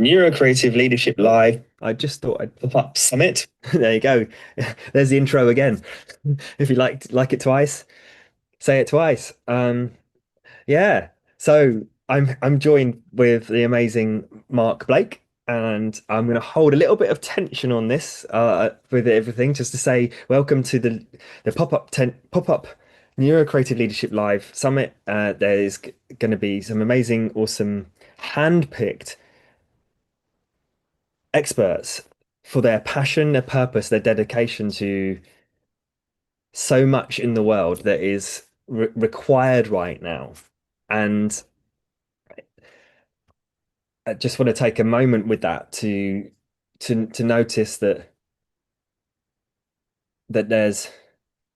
NeuroCreative Leadership Live. I just thought I'd pop up Summit. There you go. There's the intro again. If you like it twice, say it twice. Yeah. So I'm joined with the amazing Mark Blake, and I'm going to hold a little bit of tension on this with everything, just to say welcome to the pop up NeuroCreative Leadership Live Summit. There's going to be some amazing, awesome, handpicked experts for their passion, their purpose, their dedication to so much in the world that is required right now. And I just want to take a moment with that to notice that there's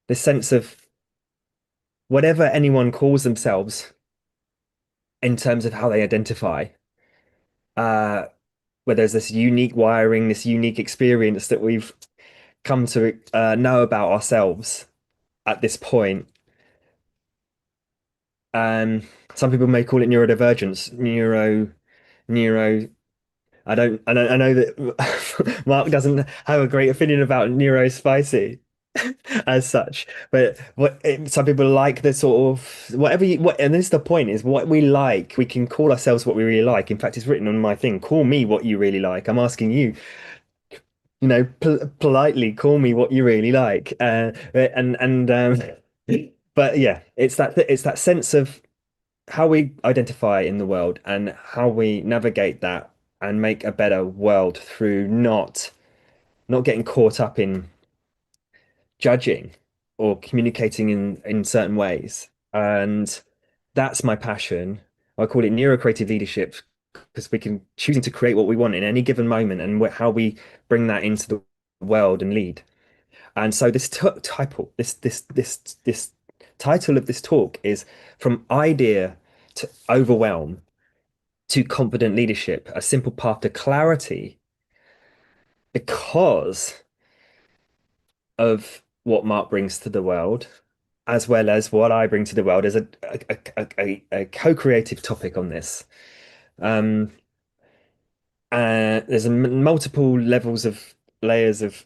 this sense of whatever anyone calls themselves in terms of how they identify, uh, where there's this unique wiring, this unique experience that we've come to know about ourselves at this point. Um, some people may call it neurodivergence, neuro. I know that Mark doesn't have a great opinion about neurospicy as such, but some people like the sort of whatever and this is the point is what we like. We can call ourselves what we really like. In fact, it's written on my thing. Call me what you really like. I'm asking you, politely call me what you really like. But yeah, it's that sense of how we identify in the world and how we navigate that and make a better world through not getting caught up in judging or communicating in certain ways. And that's my passion. I call it neurocreative leadership because we can choosing to create what we want in any given moment and how we bring that into the world and lead. And so this title of this talk is From Idea to Overwhelm to Confident Leadership, a simple path to clarity, because of what Mark brings to the world, as well as what I bring to the world as a co-creative topic on this. Um, there's multiple levels of layers of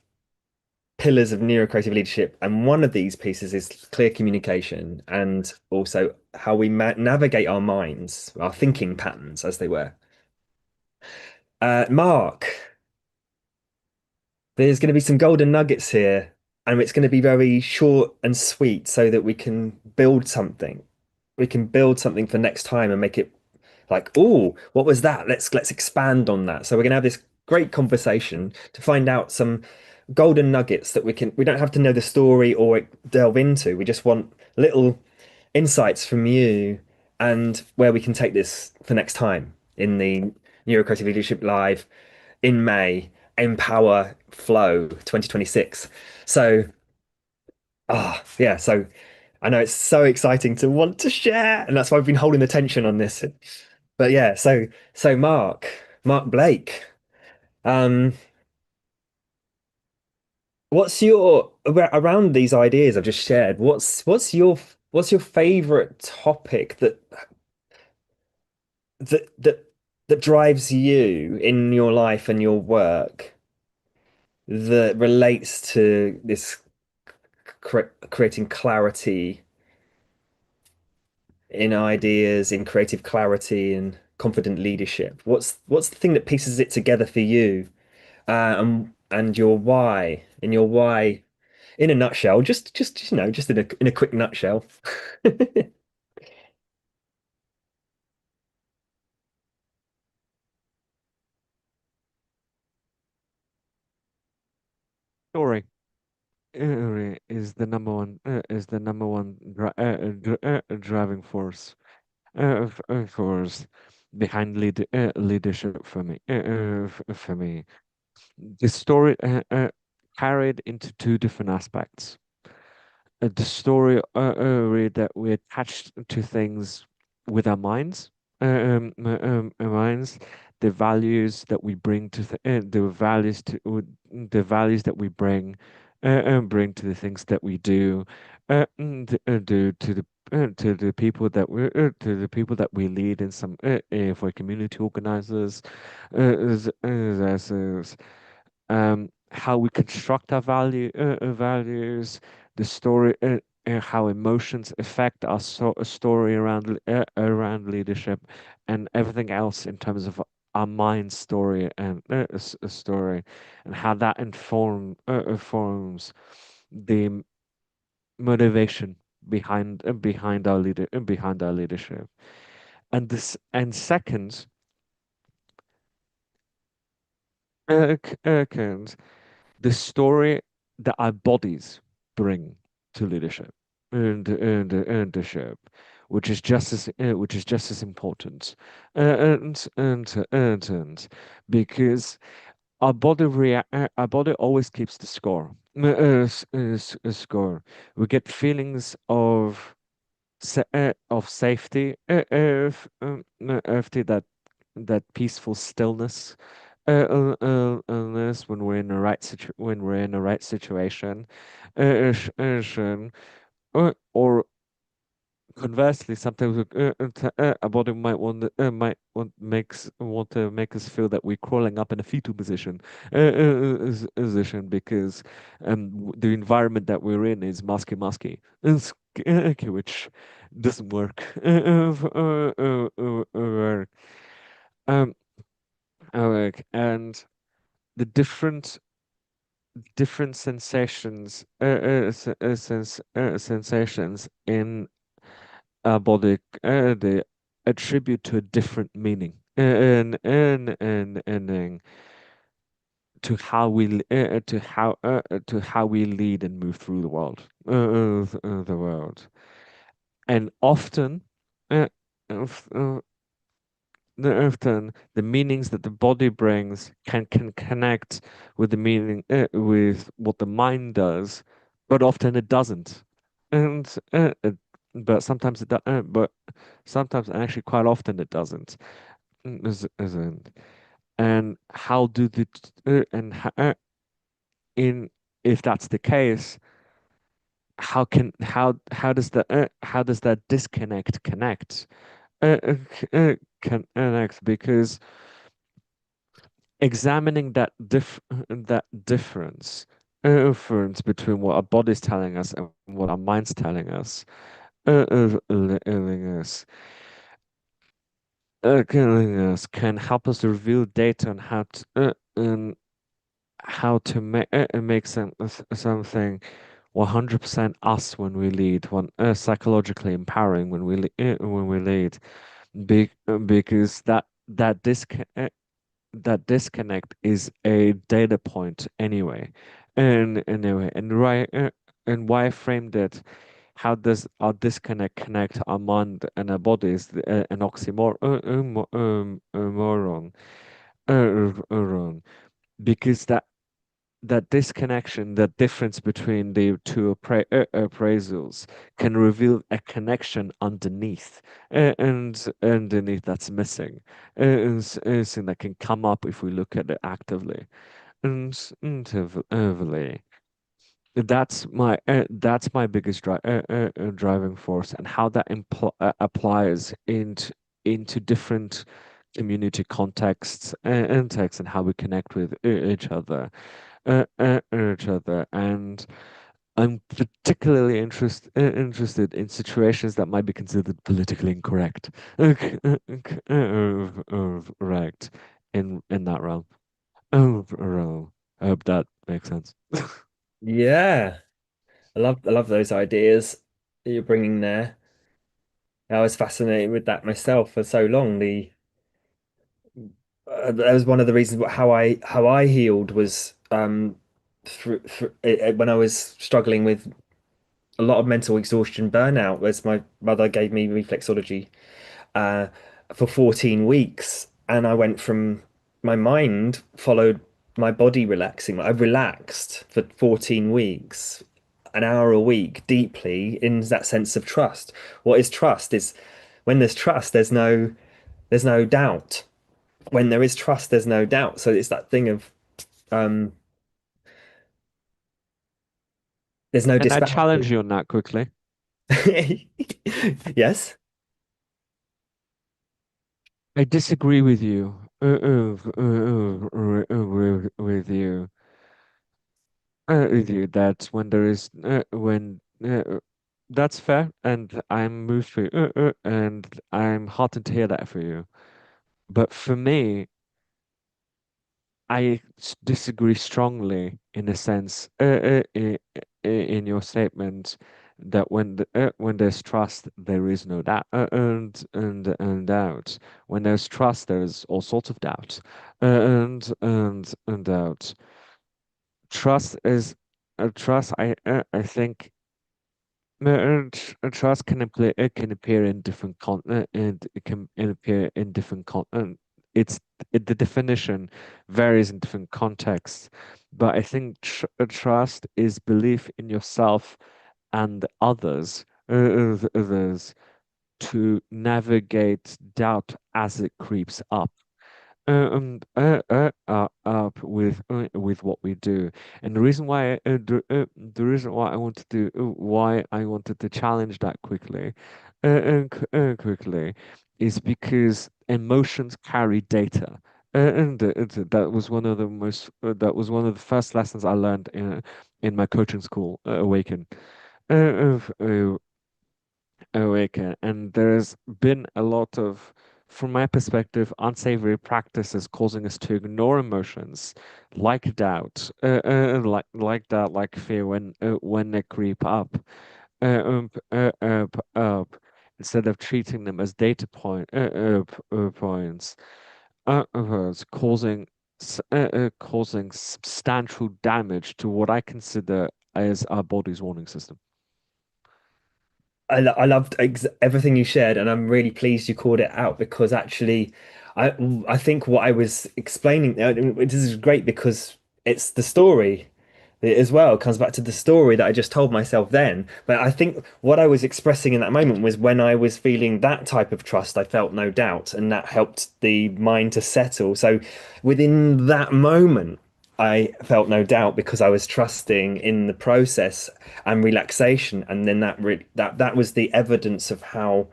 pillars of neurocreative leadership, and one of these pieces is clear communication and also how we navigate our minds, our thinking patterns, as they were. Mark, there's going to be some golden nuggets here, and it's going to be very short and sweet so that we can build something. We can build something for next time and make it like, oh, what was that? Let's expand on that. So we're going to have this great conversation to find out some golden nuggets that we don't have to know the story or delve into. We just want little insights from you and where we can take this for next time in the NeuroCreative Leadership Live in May, Empower Flow 2026. So, yeah, so I know it's so exciting to want to share, and that's why I've been holding the tension on this. But yeah, so Mark Blake, um, what's your around these ideas I've just shared? What's your favorite topic that that drives you in your life and your work that relates to this creating clarity in ideas, in creative clarity and confident leadership? What's the thing that pieces it together for you, and your why, in a nutshell, just just in a quick nutshell. Story is the number one driving force behind leadership for me. For me, the story carried into two different aspects. The story that we attach to things with our minds, minds, the values that we bring to the values that we bring. bring to the things that we do, do to the people that we lead in some if we're community organizers, as how we construct our values, the story, how emotions affect our story around leadership, and everything else in terms of our mind story and story, and how that informs the motivation behind our leadership. And second, second, the story that our bodies bring to leadership and leadership, which is just as important, and because our body always keeps the score. Score. We get feelings of safety, safety, that peaceful stillness, illness when we're in the when we're in the right situation, or conversely, sometimes a body might want to make us feel that we're crawling up in a fetal position, position, because the environment that we're in is musky, which doesn't work. Work. Um, and the different sensations, sensations in our body, they attribute to a different meaning, and to how we lead and move through the world, and uh, of- uh, often the meanings that the body brings can connect with the meaning, with what the mind does, but often it doesn't. And but sometimes it does, but sometimes, and actually quite often, it doesn't. Isn't. And how do the and in if that's the case, how does that disconnect connect? Connect, because examining that difference between what our body's telling us and what our mind's telling us, telling us can help us to reveal data on how to make something 100% us when we lead, psychologically empowering when we lead, because that disconnect is a data point anyway. And anyway, and why I framed it, how does our disconnect connect our mind and our bodies, an moron, because that disconnection, that difference between the two appraisals, can reveal a connection underneath, and underneath that's missing, and that can come up if we look at it actively and heavily. That's my biggest driving force, and how that applies into different community contexts and texts, and how we connect with each other. And I'm particularly interested in situations that might be considered politically incorrect, correct, in that realm. Realm. I hope that makes sense. Yeah, I love those ideas that you're bringing there. I was fascinated with that myself for so long. The that was one of the reasons how I healed was when I was struggling with a lot of mental exhaustion, burnout. Was my mother gave me reflexology uh, for 14 weeks, and I went from my mind followed my body relaxing. I relaxed for 14 weeks, an hour a week, deeply in that sense of trust. What is trust? Is when there's trust, there's no doubt. When there is trust, there's no doubt. So it's that thing of um, There's no And I disparity. challenge you on that quickly. Yes. I disagree with you. With you. With you that when there is when that's fair, and I'm moved for you, and I'm heartened to hear that for you. But for me, disagree strongly in a sense in your statement that when there's trust, there is no doubt, and doubt. When there's trust, there's all sorts of doubt, and doubt. Trust is trust. I think trust can appear, it can appear in different and it can appear in different it's the definition varies in different contexts, but I think trust is belief in yourself and others to navigate doubt as it creeps up with what we do. And the reason why I wanted to why I wanted to challenge that quickly is because emotions carry data. That was one of the that was one of the first lessons I learned in my coaching school, Awaken. Of Awaken. And there's been a lot of, from my perspective, unsavory practices causing us to ignore emotions like doubt, like fear when they creep up, instead of treating them as points, causing causing substantial damage to what I consider as our body's warning system. I loved ex everything you shared, and I'm really pleased you called it out because actually, I I think what I was explaining, this is great because it's the story as well. It comes back to the story that I just told myself then. But I think what I was expressing in that moment was when I was feeling that type of trust, I felt no doubt, and that helped the mind to settle. So within that moment, I felt no doubt because I was trusting in the process and relaxation, and then that was the evidence of how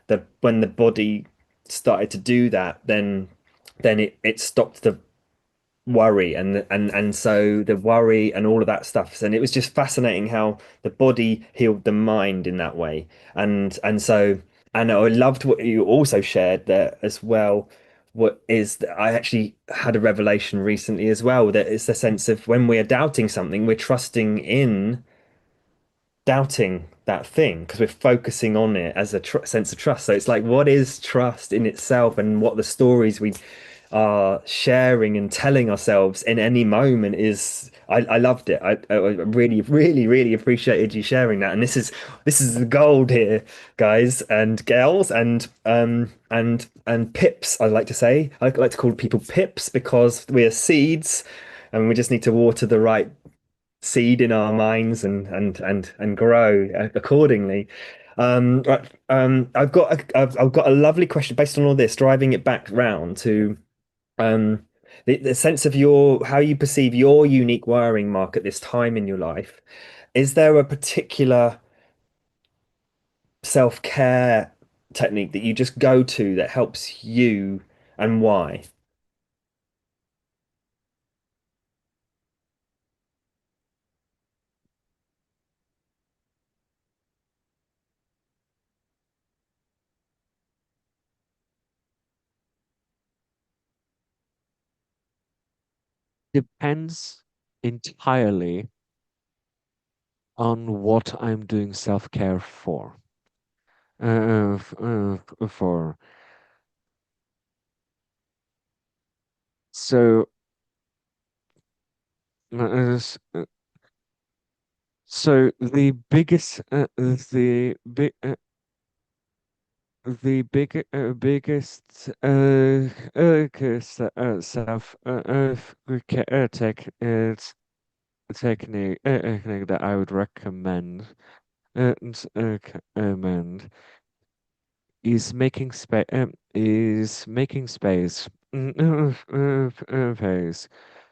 the when the body started to do that, then it stopped the worry and so the worry and all of that stuff. And it was just fascinating how the body healed the mind in that way. And and I loved what you also shared there as well. What is that I actually had a revelation recently as well, that it's the sense of when we're doubting something, we're trusting in doubting that thing because we're focusing on it as a sense of trust. So it's like, what is trust in itself, and what the stories we are sharing and telling ourselves in any moment is. I loved it. I really, really, really appreciated you sharing that. And this is the gold here, guys and gals, and pips. I like to say. I like to call people pips because we are seeds, and we just need to water the right seed in our minds and grow accordingly. Right, I've got a lovely question based on all this, driving it back round to um, the sense of your how you perceive your unique wiring, Mark, at this time in your life. Is there a particular self-care technique that you just go to that helps you, and why? Depends entirely on what I'm doing self-care for. For so uh, s- uh, so the biggest self tech technique that I would recommend is making space. Space.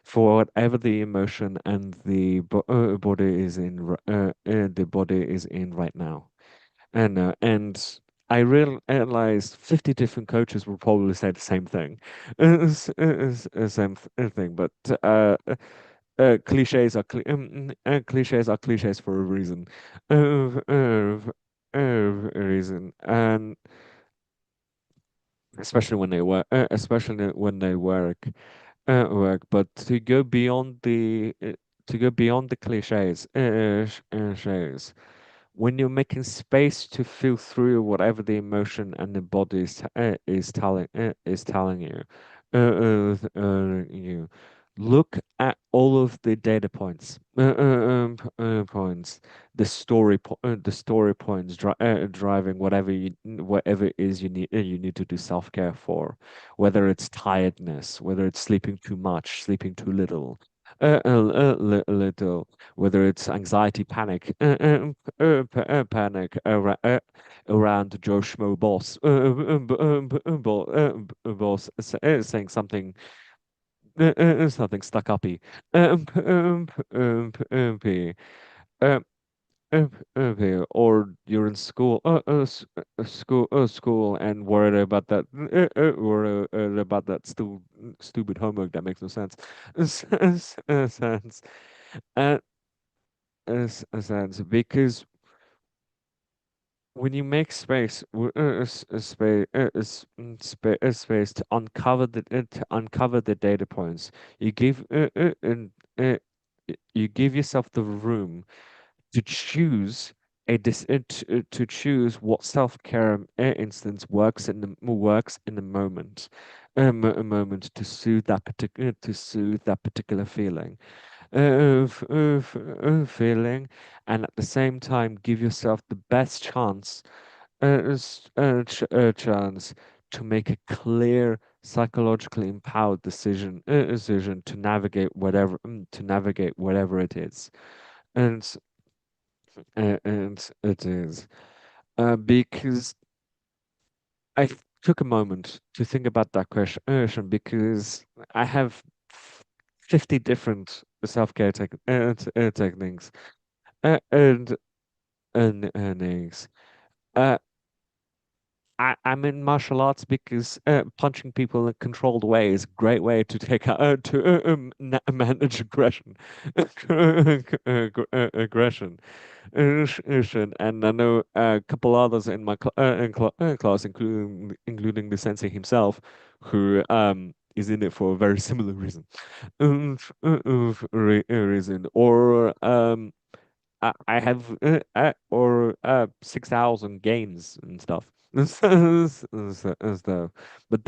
for whatever the emotion and body is in the body is in right now. And I realized 50 different coaches will probably say the same thing, thing. But cliches are cliches for a reason, a reason, and especially when they work. But to go beyond the cliches, when you're making space to feel through whatever the emotion and the body is telling you, you look at all of the data points, the story points driving whatever it is you need to do self care for, whether it's tiredness, whether it's sleeping too much, sleeping too little. Little, whether it's anxiety, panic, panic around Joe Schmo boss saying something something stuck uppy, um, or you're in school and worried about that, worried about that stupid homework that makes no sense, sense, uh, sense because when you make space to uncover the data points, you give you give yourself the room to choose to choose what self-care instance works in the moment, a moment to soothe that particular feeling, feeling, and at the same time give yourself the best chance to make a clear, psychologically empowered decision to navigate whatever it is, and and it is because I took a moment to think about that question because I have 50 different self-care techniques and earnings. Uh, I'm in martial arts because punching people in a controlled way is a great way to take out to manage aggression, aggression. And I know a couple others in my class, including the sensei himself, who is in it for a very similar reason. Reason, or I have or 6,000 games and stuff. And stuff. But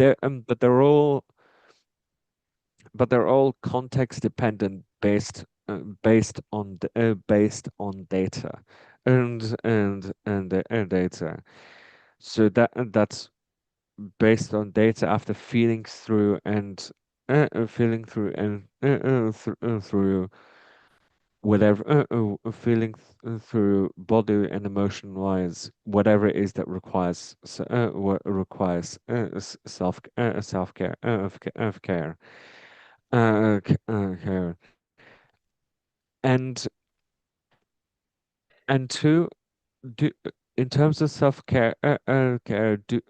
they're all context dependent, based on data, and data. So that's based on data after feeling through through whatever through body and emotion wise, whatever it is that requires what requires self care of care care. and and two, do in terms of self care care, do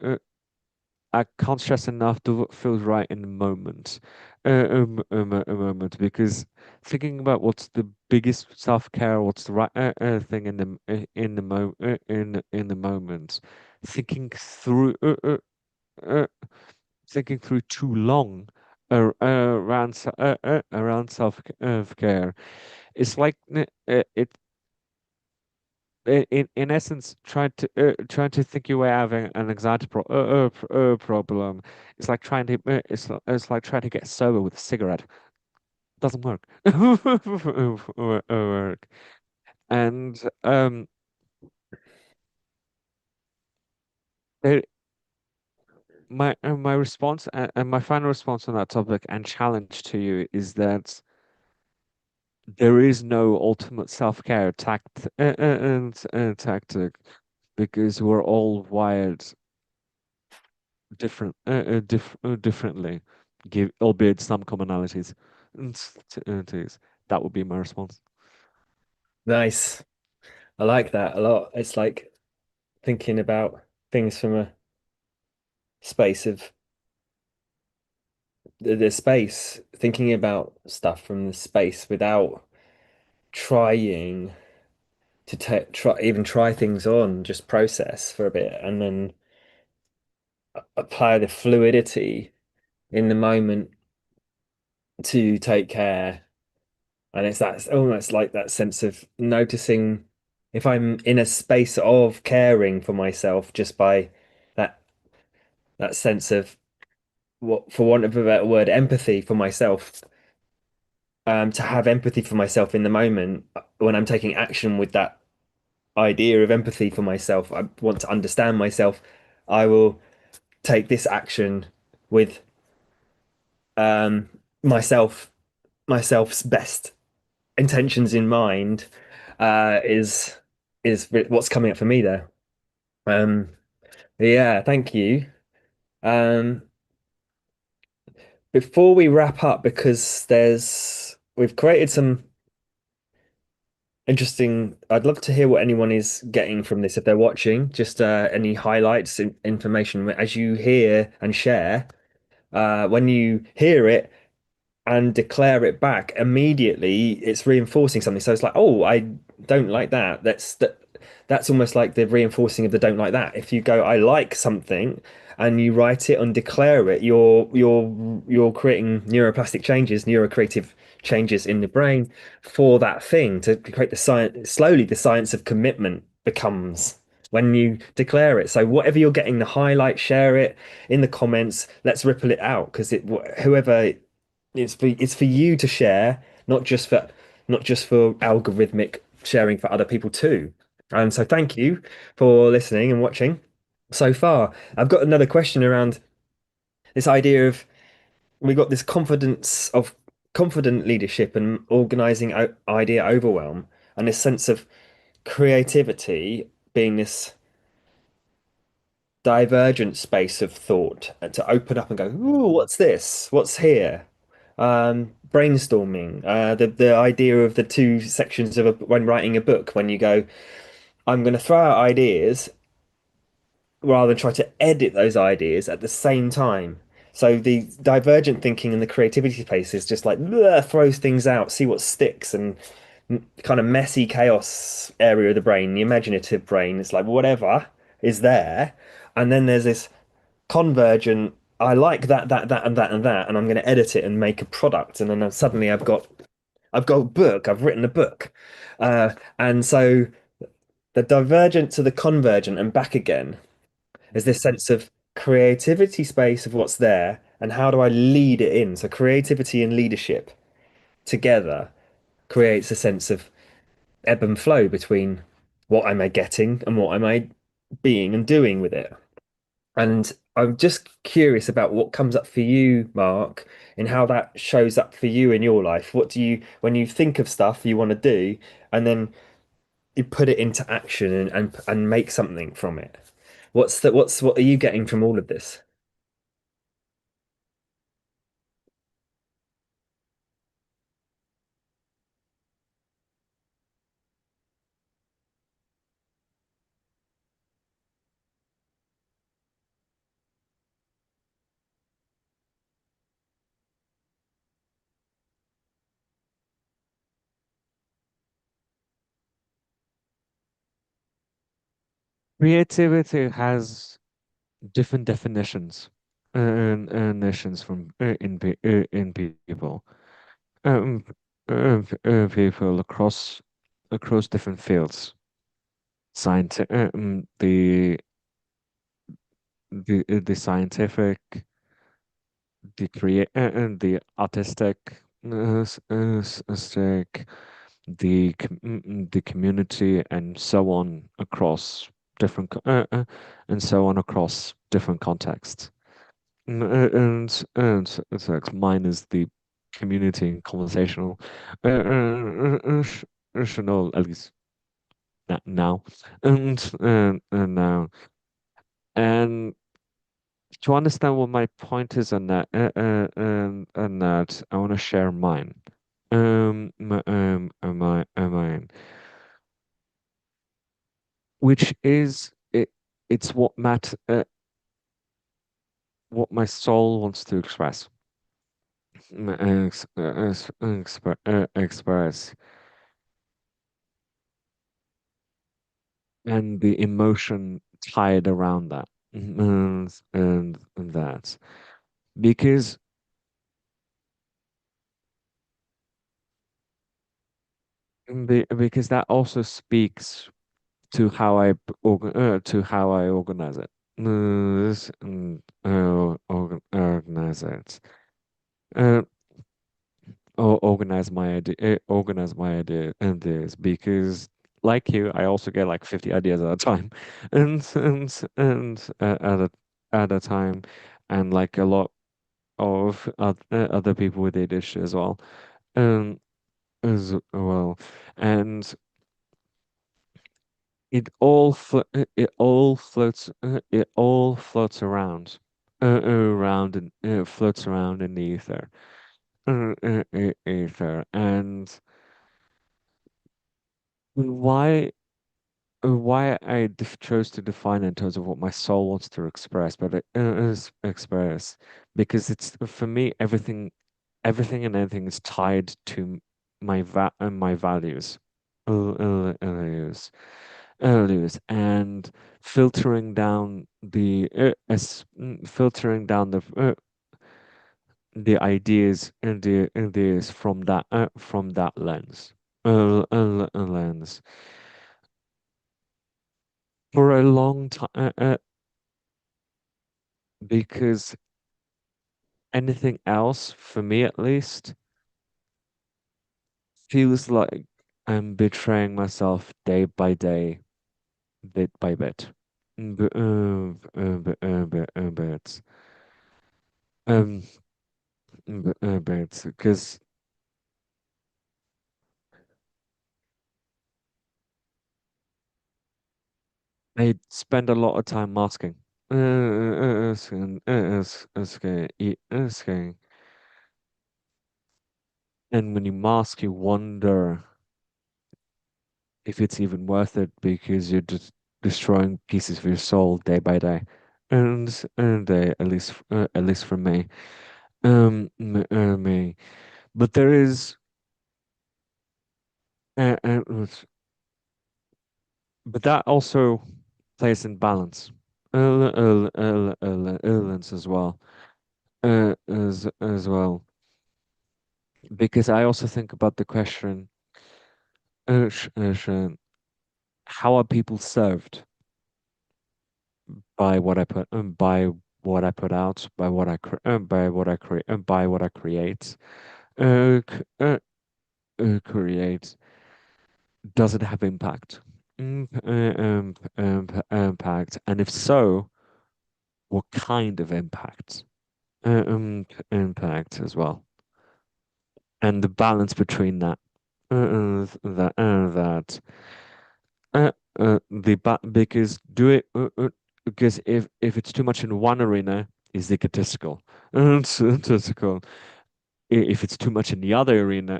I can't stress enough to what feels right in the moment, a moment, because thinking about what's the biggest self care, what's the right thing in in the moment, thinking through thinking through too long around self care. It's like in essence, trying to think your way out of an anxiety problem. It's like it's like trying to get sober with a cigarette. Doesn't work. Work. And there- my response and my final response on that topic and challenge to you is that there is no ultimate self-care tactic, because we're all wired differently, give albeit some commonalities. That would be my response. Nice. I like that a lot. It's like thinking about things from a space of the space, thinking about stuff from the space without trying to try things on, just process for a bit and then apply the fluidity in the moment to take care. And it's that almost like that sense of noticing if I'm in a space of caring for myself just by that that sense of what, for want of a better word, empathy for myself. To have empathy for myself in the moment when I'm taking action with that idea of empathy for myself. I want to understand myself. I will take this action with um, myself, myself's best intentions in mind. Is what's coming up for me there. Um, yeah, thank you. Um, Before we wrap up, because there's we've created some interesting. I'd love to hear what anyone is getting from this if they're watching. Just any highlights, information as you hear and share. When you hear it and declare it back immediately, it's reinforcing something. So it's like, oh, I don't like that. That's almost like the reinforcing of the don't like that. If you go, I like something, and you write it and declare it, you're creating neuroplastic changes, neurocreative changes in the brain for that thing to create the science. Slowly, the science of commitment becomes when you declare it. So whatever you're getting, the highlight, share it in the comments. Let's ripple it out because it whoever it's for you to share, not just for algorithmic sharing for other people too. And so thank you for listening and watching so far. I've got another question around this idea of we got this confidence of confident leadership and organizing idea overwhelm and this sense of creativity being this divergent space of thought and to open up and go, ooh, what's this? What's here? Brainstorming, the idea of the two sections of when writing a book, when you go, I'm going to throw out ideas rather than try to edit those ideas at the same time. So the divergent thinking and the creativity space is just like bleh, throws things out, see what sticks, and kind of messy chaos area of the brain, the imaginative brain. It's like whatever is there, and then there's this convergent. I like that, and that, and that, and I'm going to edit it and make a product, and then suddenly I've got a book. I've written a book, and so the divergent to the convergent and back again is this sense of creativity space of what's there and how do I lead it in. So creativity and leadership together creates a sense of ebb and flow between what am I getting and what am I being and doing with it. And I'm just curious about what comes up for you, Mark, and how that shows up for you in your life. What do you, when you think of stuff you want to do, and then you put it into action and make something from it? What are you getting from all of this? Creativity has different definitions and nations from in people, um, people across different fields, scientific, the scientific, the artistic, aesthetic, the community, and so on across and so on across different contexts. And so mine is the community and conversational, at least now, and now, and to understand what my point is on that, and that I want to share mine. Mine, which is it. It's what my soul wants to express, express, and the emotion tied around that, and that, because because that also speaks to how to how I organize it. Organize it. Uh, or organize my idea and this, because like you, I also get like 50 ideas at a time, and at a time, and like a lot of other people with ADHD as well, um, as well, and it all floats around, and floats around in the ether, ether, and why chose to define it in terms of what my soul wants to express, but it is express, because it's for me everything and anything is tied to my values, values, values, and filtering down the ideas and the ideas from that lens, lens for a long time, because anything else, for me at least, feels like I'm betraying myself day by day, bit by bit. Bit. Um, bit. Because I spend a lot of time masking. Asking. And when you mask, you wonder if it's even worth it, because you're just destroying pieces of your soul day by day, and at least for me, me. But there is, uh, uh, but that also plays in balance, balance as well, as well, because I also think about the question, Sharon, how are people served by what by what I put out, by what I create, create? Does it have impact? Impact, and if so, what kind of impact? Impact as well, and the balance between that, that. Because because if it's too much in one arena, is egotistical. It's egotistical. If it's too much in the other arena,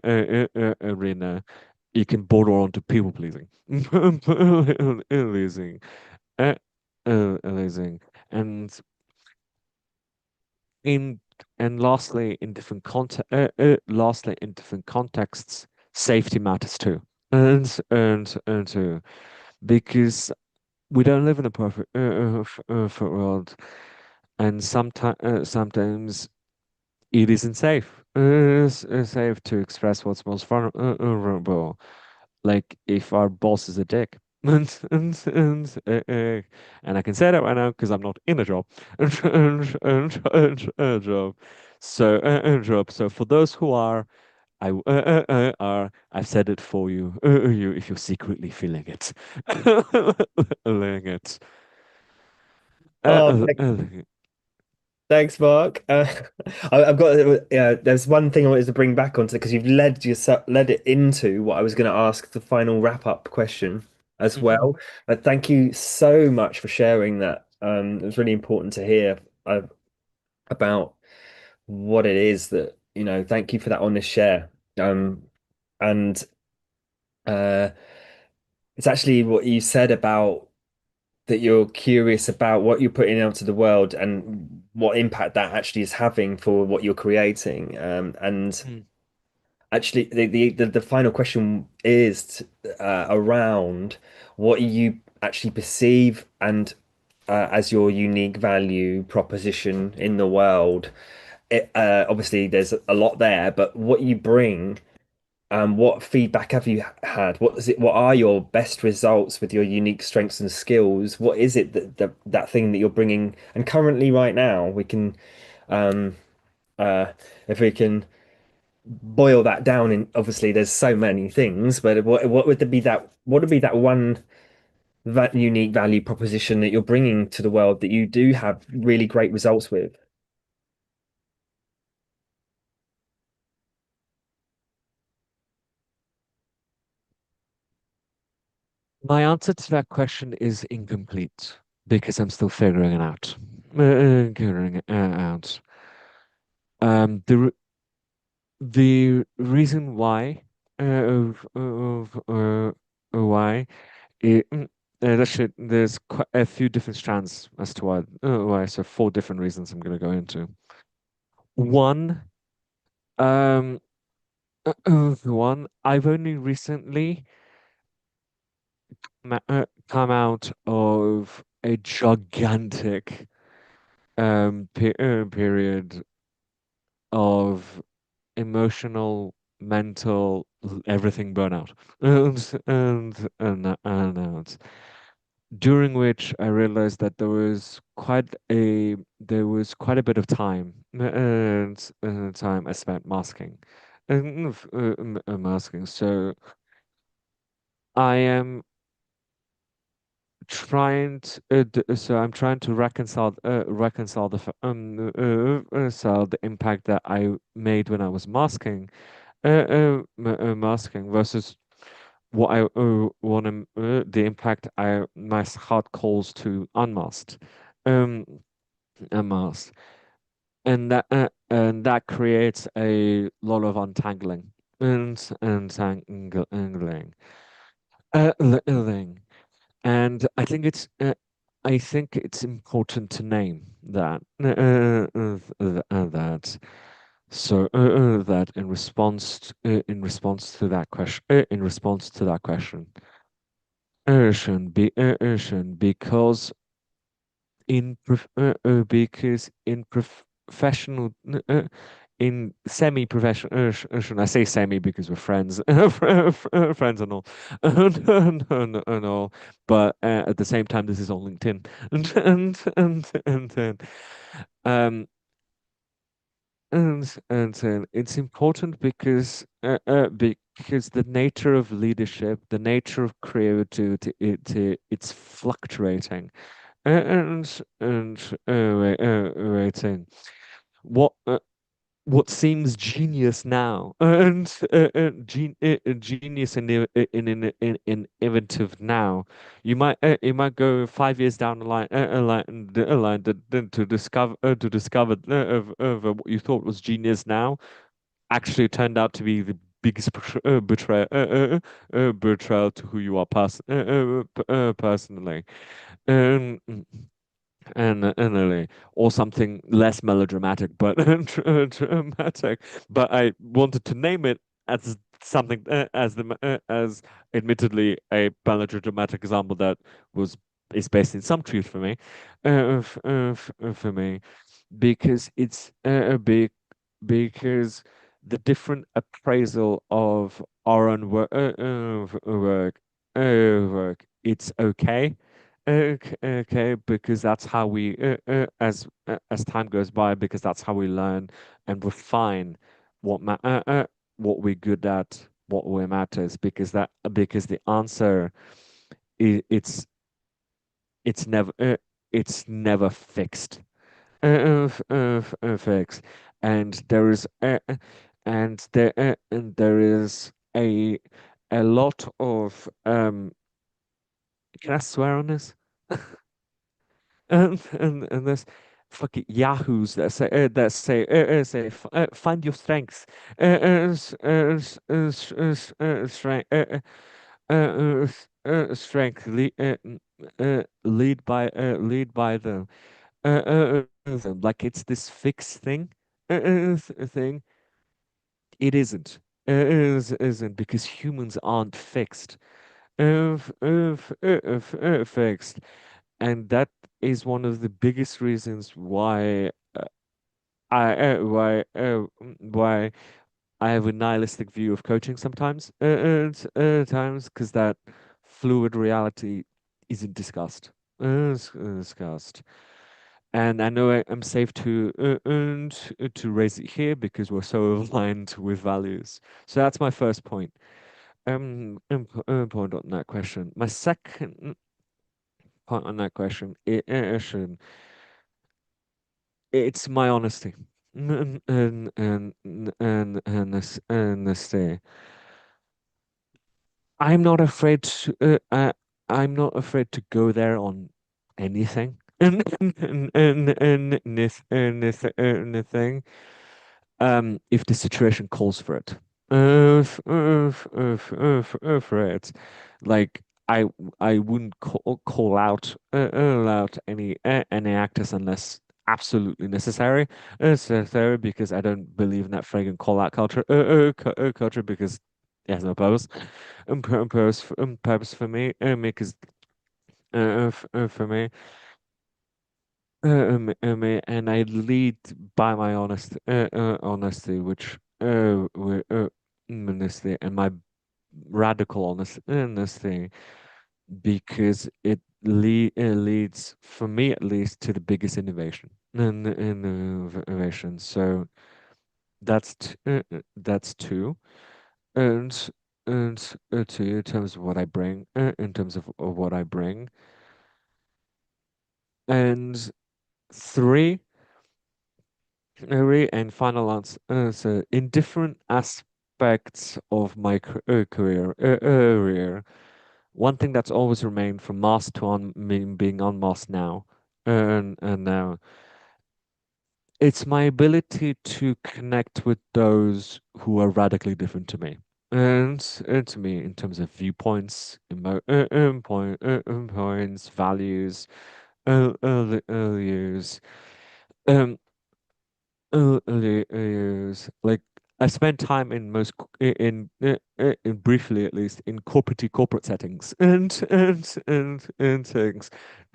it can border on to people pleasing. Pleasing. Uh, pleasing. And in and lastly, in different lastly in different contexts, safety matters too. And too, because we don't live in a perfect world, and sometimes it isn't safe. Safe to express what's most vulnerable. Like if our boss is a dick. And I can say that right now because I'm not in a job. Job. So, job. So for those who are, I've said it for you. You, if you're secretly feeling it, feeling it. Oh, Uh, thanks, Mark. I've got yeah. There's one thing I wanted to bring back onto because you've led it into what I was going to ask the final wrap up question as mhm. well. But thank you so much for sharing that. It was really important to hear. about what it is that, thank you for that honest share. And uh, it's actually what you said about that you're curious about what you're putting out to the world and what impact that actually is having for what you're creating. And Mm. actually, the final question is around what you actually perceive and as your unique value proposition in the world. Obviously, there's a lot there, but what you bring, what feedback have you had? What is it? What are your best results with your unique strengths and skills? What is it that thing that you're bringing? And currently, right now, we can, um, uh, if we can boil that down, in obviously there's so many things, but what would be that? What would be that one that unique value proposition that you're bringing to the world that you do have really great results with? My answer to that question is incomplete because I'm still figuring it out. Figuring it out. The the reason why why it, there's quite a few different strands as to why. So four different reasons I'm going to go into. One, um, one, I've only recently come out of a gigantic period of emotional, mental, everything burnout, and out. During which I realized that there was quite a bit of time and time I spent masking and masking. So I am so I'm trying to reconcile reconcile the impact that I made when I was masking masking versus what I want to the impact I my heart calls to unmasked um unmasked, and that creates a lot of untangling and untangling and I think it's important to name that that that in response to that question in response to that question because in professional in semi-professional I say semi because we're friends friends and all and all, but at the same time this is on LinkedIn and then um and it's important because the nature of leadership, the nature of creativity, it's fluctuating and waiting. What what seems genius now genius in innovative now, you might go 5 years down the line a line to discover what you thought was genius now actually turned out to be the biggest betrayal to who you are personally. Um, and or something less melodramatic, but dramatic. But I wanted to name it as something as admittedly a melodramatic example that was is based in some truth for me, for me, because it's big because the different appraisal of our own work, it's okay. Okay, okay, because that's how we, as time goes by, because that's how we learn and refine what we're good at, what we matters. Because the answer, it's never it's never fixed, fixed, and there is and there is a lot of Can I swear on this? And this fucking yahoos that say find your strengths, strength, strength, lead by them, them. Like it's this fixed thing. It isn't. Isn't because humans aren't fixed. Fixed, and that is one of the biggest reasons why I why I have a nihilistic view of coaching sometimes. Times because that fluid reality isn't discussed. Discussed. And I know I'm safe to raise it here because we're so aligned with values. So that's my first point. Point on that question. My second point on that question, it's my honesty and honesty. I'm not afraid to I'm not afraid to go there on anything anything if the situation calls for it. For it. Like I wouldn't call out any actors unless absolutely necessary because I don't believe in that friggin' call out culture culture because it has no purpose purpose for me because for me and I lead by my honesty, which honesty and my radical honesty, because it leads, for me at least, to the biggest innovation and innovation. So that's two, and two in terms of what I bring, in terms of what I bring, and three. And final answer. So, in different aspects of my career, one thing that's always remained from master to on me being on master now, and now, it's my ability to connect with those who are radically different to me. And to me, in terms of viewpoints, points, values, values, um, years. Like I spent time in in briefly at least in corporate settings and things,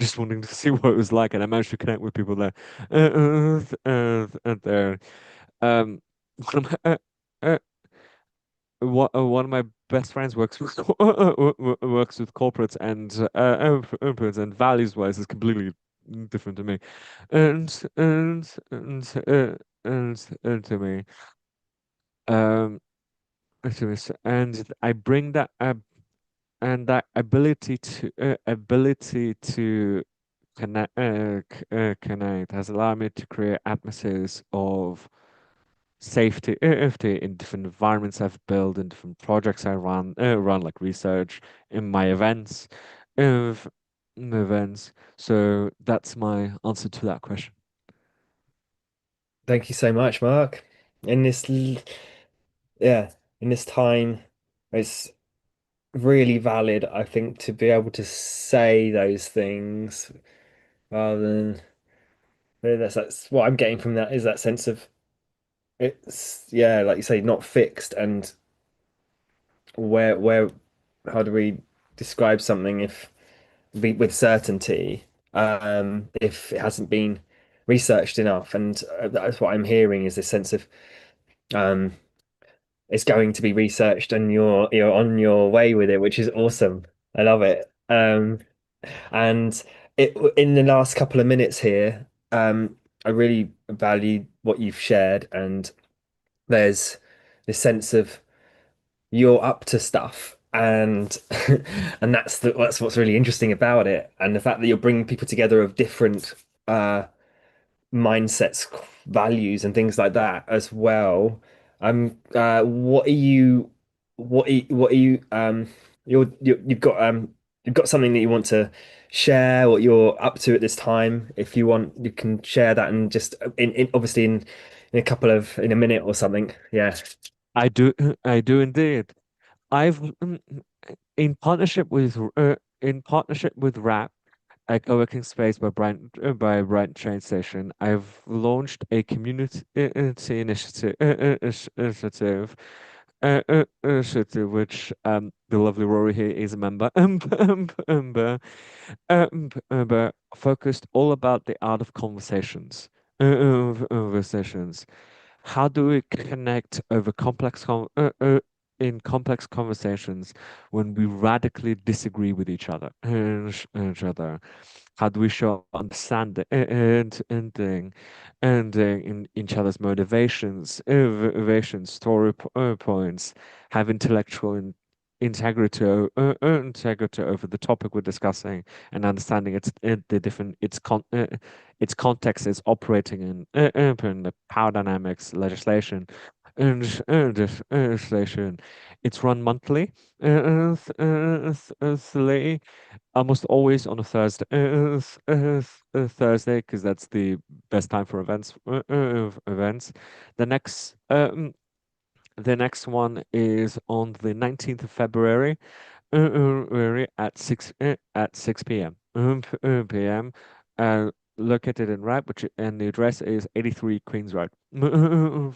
just wanting to see what it was like, and I managed to connect with people there. And there, um, one of my, one of my best friends works with works with corporates and values wise is completely different to me, and to me. Um, and I bring that and that ability to connect has allowed me to create atmospheres of safety in different environments I've built, in different projects I run like research in my of events. So that's my answer to that question. Thank you so much, Mark. In this, yeah, in this time, it's really valid, I think, to be able to say those things rather than that's what I'm getting from that is that sense of it's yeah, like you say, not fixed and where how do we describe something if with certainty if it hasn't been researched enough and that's what I'm hearing is this sense of um it's going to be researched and you're on your way with it, which is awesome. I love it. And it in the last couple of minutes here, I really value what you've shared, and there's this sense of you're up to stuff, and and that's what's really interesting about it, and the fact that you're bringing people together of different mindsets, values, and things like that as well. What are you, what are you, you've got you've got something that you want to share, what you're up to at this time, if you want, you can share that and just in obviously in a couple of in a minute or something. Yeah. I do, I do indeed. I've in partnership with RAP, a co-working space by Brighton train station. I've launched a community initiative, which the lovely Rory here is a member, focused all about the art of conversations. Conversations. How do we connect over in complex conversations when we radically disagree with each other? Each other. How do we show understanding and in each other's motivations, points, have integrity, integrity over the topic we're discussing, and understanding the different its context is operating in the power dynamics legislation and legislation. It's run monthly, almost always on a Thursday, because that's the best time for events. The next the next one is on the 19th of February, at 6 p.m. p.m. Located in Rap, and the address is 83 Queens Road. Road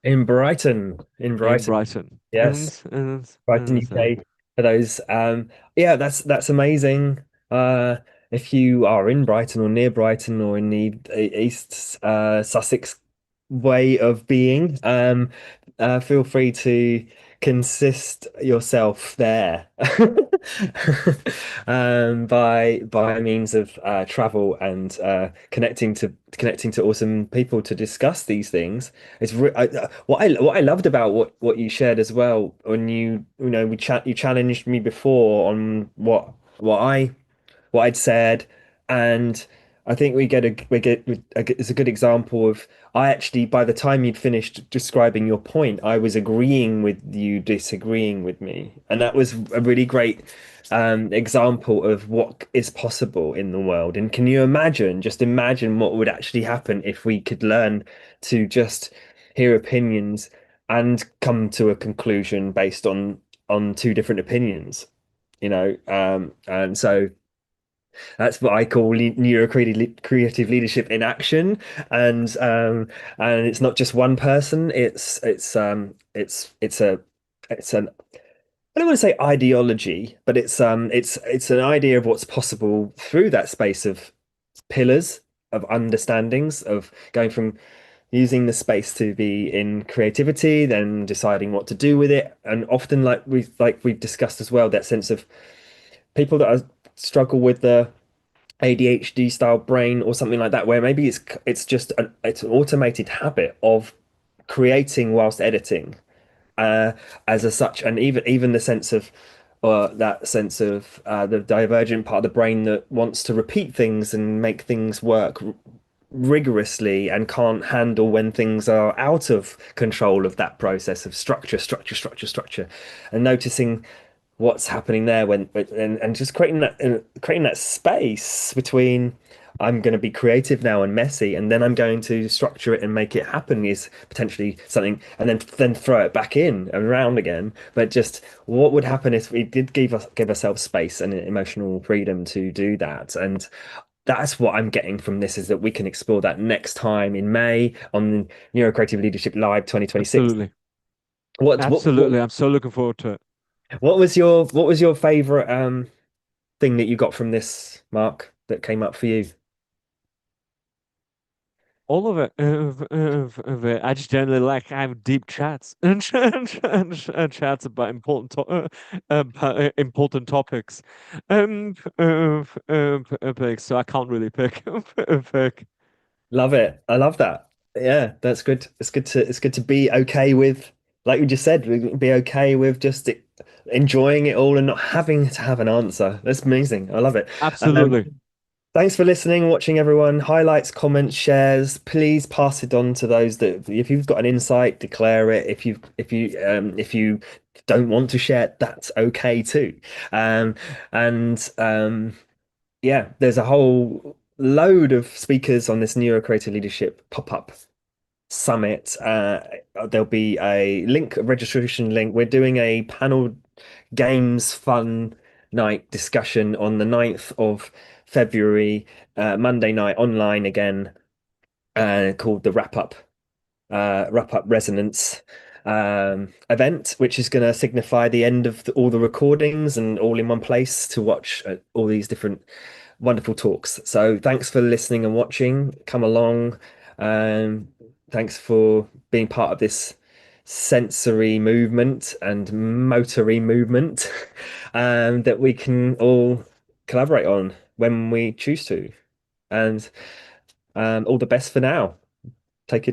In in Brighton. Brighton. Yes. Brighton, UK for those. Yeah, that's amazing. If you are in Brighton or near Brighton or in the East Sussex way of being, feel free to consist yourself there by means of travel and connecting to awesome people to discuss these things. What I loved about what you shared as well when you know you challenged me before on what I'd said, and I think it's a good example of I actually by the time you'd finished describing your point, I was agreeing with you disagreeing with me, and that was a really great example of what is possible in the world. And can you imagine, just imagine what would actually happen if we could learn to just hear opinions and come to a conclusion based on two different opinions, and so that's what I call creative leadership in action, and it's not just one person. It's an I don't want to say ideology, but it's an idea of what's possible through that space of pillars of understandings of going from using the space to be in creativity, then deciding what to do with it, and often like we've discussed as well, that sense of people that struggle with the ADHD style brain or something like that, where maybe it's just it's an automated habit of creating whilst editing, uh, as a such, and even the sense of that sense of the divergent part of the brain that wants to repeat things and make things work rigorously and can't handle when things are out of control of that process of structure, and noticing what's happening there and just creating that space between I'm going to be creative now and messy, and then I'm going to structure it and make it happen is potentially something, and then throw it back in and around again. But just what would happen if we did give ourselves space and emotional freedom to do that? And that's what I'm getting from this, is that we can explore that next time in May on NeuroCreative Leadership Live 2026. Absolutely. What Absolutely. I'm so looking forward to it. what was your favorite thing that you got from this, Mark, that came up for you? All of it, of it. I just generally like having deep chats and chats about important topics. Pick, so I can't really pick. Pick. Love it. I love that. Yeah, that's good. It's good to be okay with, like we just said, be okay with just enjoying it all and not having to have an answer. That's amazing. I love it. Um, Absolutely. Thanks for listening, watching, everyone. Highlights, comments, shares. Please pass it on to those that, if you've got an insight, declare it. If you don't want to share it, that's okay too. And yeah, there's a whole load of speakers on this NeuroCreative Leadership pop-up summit. There'll be a link, a registration link. We're doing a panel games fun night discussion on the 9th of February, Monday night online again, called the Wrap Up Resonance event, which is going to signify the end of all the recordings and all in one place to watch all these different wonderful talks. So thanks for listening and watching. Come along. Um, Thanks for being part of this sensory movement and motory movement that we can all collaborate on when we choose to. And all the best for now.